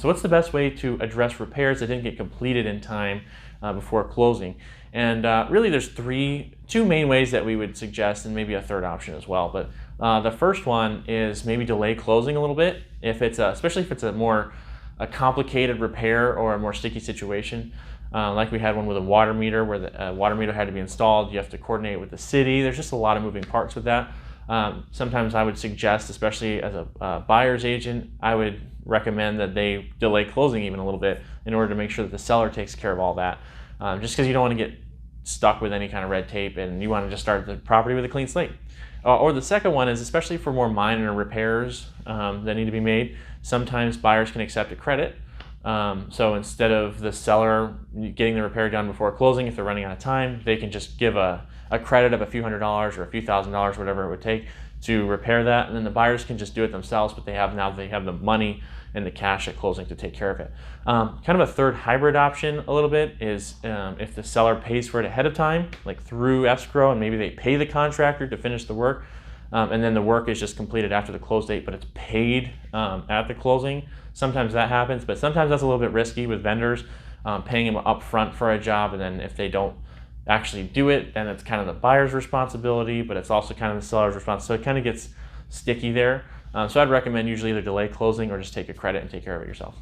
So what's the best way to address repairs that didn't get completed in time before closing? And really there's two main ways that we would suggest, and maybe a third option as well. But the first one is maybe delay closing a little bit, if it's especially if it's a complicated repair or a more sticky situation. Like we had one with a water meter where the water meter had to be installed. You have to coordinate with the city. There's just a lot of moving parts with that. Sometimes I would suggest, especially as a buyer's agent, I would recommend that they delay closing even a little bit in order to make sure that the seller takes care of all that. Just because you don't want to get stuck with any kind of red tape and you want to just start the property with a clean slate. Or the second one is, especially for more minor repairs that need to be made, sometimes buyers can accept a credit. So instead of the seller getting the repair done before closing, if they're running out of time, they can just give a credit of a few $100s or a few $1,000s, whatever it would take to repair that, and then the buyers can just do it themselves, but they have the money and the cash at closing to take care of it. Kind of a third hybrid option a little bit is if the seller pays for it ahead of time, like through escrow, and maybe they pay the contractor to finish the work, and then the work is just completed after the close date, but it's paid at the closing. Sometimes that happens, but sometimes that's a little bit risky with vendors, paying them up front for a job, and then if they don't actually do it, then it's kind of the buyer's responsibility, but it's also kind of the seller's responsibility. So it kind of gets sticky there. So I'd recommend usually either delay closing or just take a credit and take care of it yourself.